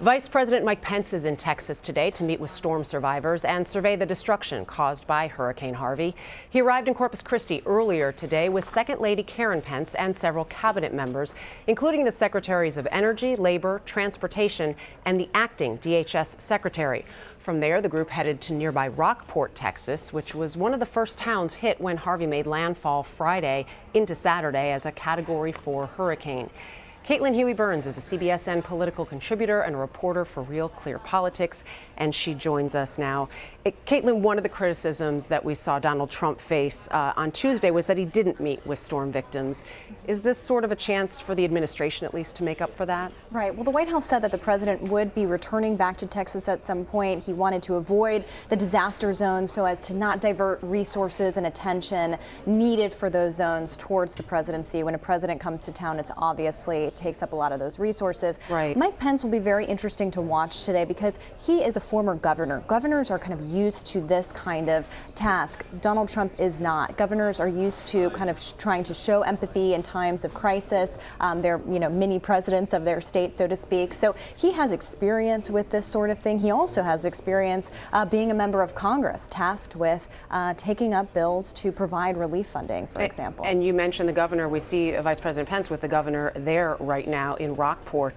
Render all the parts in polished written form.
Vice President Mike Pence is in Texas today to meet with storm survivors and survey the destruction caused by Hurricane Harvey. He arrived in Corpus Christi earlier today with Second Lady Karen Pence and several cabinet members, including the Secretaries of Energy, Labor, Transportation, and the acting DHS Secretary. From there, the group headed to nearby Rockport, Texas, which was one of the first towns hit when Harvey made landfall Friday into Saturday as a Category 4 hurricane. Caitlin Huey-Burns is a CBSN political contributor and a reporter for Real Clear Politics, and she joins us now. Caitlin, one of the criticisms that we saw Donald Trump face on Tuesday was that he didn't meet with storm victims. Is this sort of a chance for the administration at least to make up for that? Right. Well, the White House said that the president would be returning back to Texas at some point. He wanted to avoid the disaster zones so as to not divert resources and attention needed for those zones towards the presidency. When a president comes to town, it's obviously takes up a lot of those resources. Right. Mike Pence will be very interesting to watch today because he is a former governor. Governors are kind of used to this kind of task. Donald Trump is not. Governors are used to kind of trying to show empathy in times of crisis. They're, mini presidents of their state, so to speak. So he has experience with this sort of thing. He also has experience being a member of Congress tasked with taking up bills to provide relief funding, for example. And you mentioned the governor. We see Vice President Pence with the governor there right now in Rockport,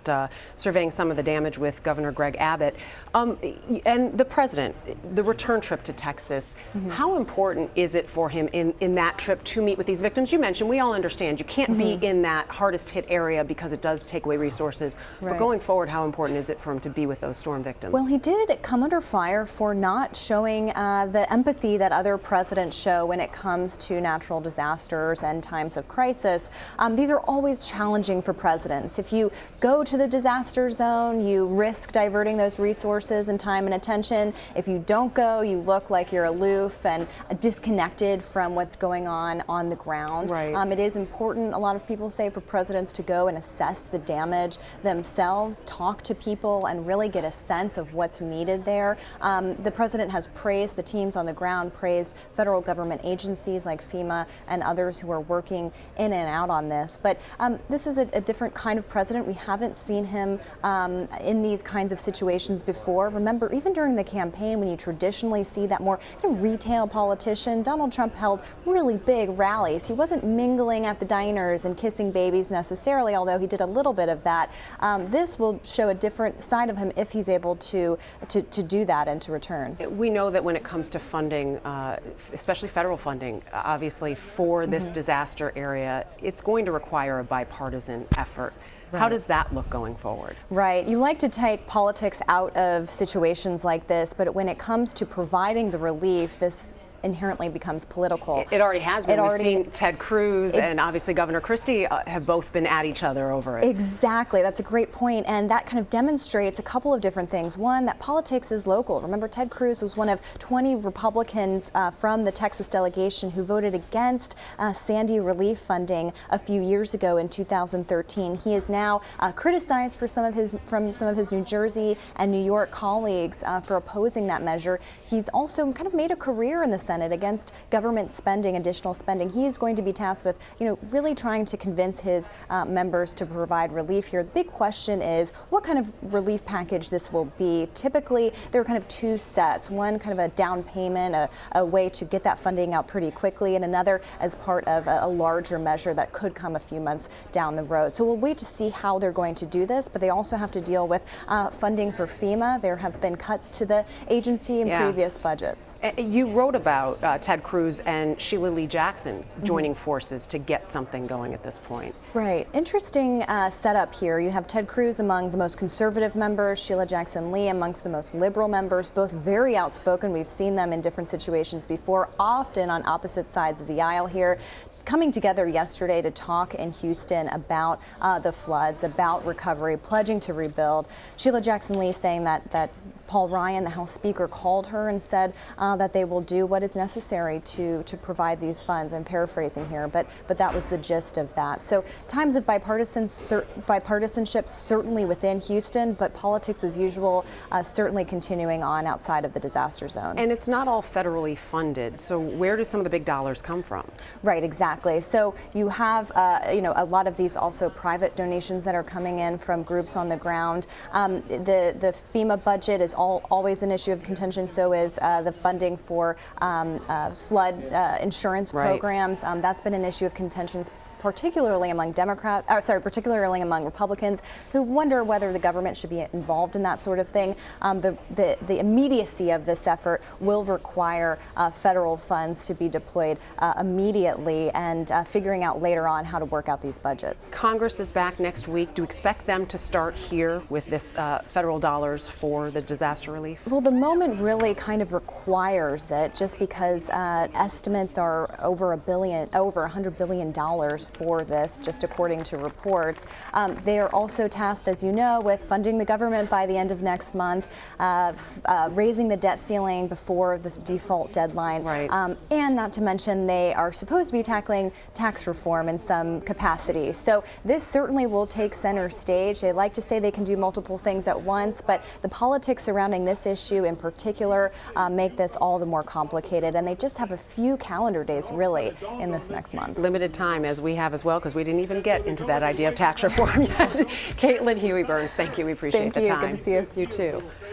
surveying some of the damage with Governor Greg Abbott. And the president, the return trip to Texas, how important is it for him in that trip to meet with these victims? You mentioned, we all understand you can't be in that hardest hit area because it does take away resources. Right. But going forward, how important is it for him to be with those storm victims? Well, he did come under fire for not showing the empathy that other presidents show when it comes to natural disasters and times of crisis. These are always challenging for presidents. If you go to the disaster zone, you risk diverting those resources and time and attention. If you don't go, you look like you're aloof and disconnected from what's going on the ground. Right. It is important, a lot of people say, for presidents to go and assess the damage themselves, talk to people, and really get a sense of what's needed there. The president has praised the teams on the ground, praised federal government agencies like FEMA and others who are working in and out on this. But this is a different kind of president. We haven't seen him in these kinds of situations before. Remember, even during the campaign, when you traditionally see that more retail politician, Donald Trump held really big rallies. He wasn't mingling at the diners and kissing babies necessarily, although he did a little bit of that. This will show a different side of him if he's able to do that and to return. We know that when it comes to funding, especially federal funding, obviously for this disaster area, it's going to require a bipartisan effort. Right. How does that look going forward? Right. You like to take politics out of situations like this, but when it comes to providing the relief, this inherently becomes political. It already has been. We've seen Ted Cruz and obviously Governor Christie have both been at each other over it. Exactly. That's a great point. And that kind of demonstrates a couple of different things. One, that politics is local. Remember, Ted Cruz was one of 20 Republicans from the Texas delegation who voted against Sandy relief funding a few years ago in 2013. He is now criticized for some of his New Jersey and New York colleagues for opposing that measure. He's also kind of made a career in the Senate against government spending, additional spending. He is going to be tasked with, really trying to convince his members to provide relief here. The big question is what kind of relief package this will be. Typically, there are kind of two sets. One kind of a down payment, a way to get that funding out pretty quickly, and another as part of a larger measure that could come a few months down the road. So we'll wait to see how they're going to do this, but they also have to deal with funding for FEMA. There have been cuts to the agency in previous budgets. You wrote about Ted Cruz and Sheila Lee Jackson joining forces to get something going at this point. Right. Interesting setup here. You have Ted Cruz among the most conservative members, Sheila Jackson Lee amongst the most liberal members, both very outspoken. We've seen them in different situations before, often on opposite sides of the aisle here, coming together yesterday to talk in Houston about the floods, about recovery, pledging to rebuild. Sheila Jackson Lee saying that Paul Ryan, the House Speaker, called her and said that they will do what is necessary to provide these funds. I'm paraphrasing here, but that was the gist of that. So times of bipartisanship certainly within Houston, but politics as usual certainly continuing on outside of the disaster zone. And it's not all federally funded, so where do some of the big dollars come from? Right, exactly. So you have a lot of these also private donations that are coming in from groups on the ground. The FEMA budget is always an issue of contention. So is the funding for flood insurance programs. That's been an issue of contention, particularly among particularly among Republicans, who wonder whether the government should be involved in that sort of thing. The immediacy of this effort will require federal funds to be deployed immediately, and figuring out later on how to work out these budgets. Congress is back next week. Do you expect them to start here with this federal dollars for the disaster relief? Well, the moment really kind of requires it, just because estimates are over $100 billion for this, just according to reports. They are also tasked, as you know, with funding the government by the end of next month, raising the debt ceiling before the default deadline, and not to mention they are supposed to be tackling tax reform in some capacity. So this certainly will take center stage. They like to say they can do multiple things at once, but the politics surrounding this issue in particular make this all the more complicated, and they just have a few calendar days really in this next month. Limited time, as we have as well, because we didn't even get into that idea of tax reform yet. Caitlin Huey-Burns, thank you. We appreciate the time. Thank you. Good to see you. You too.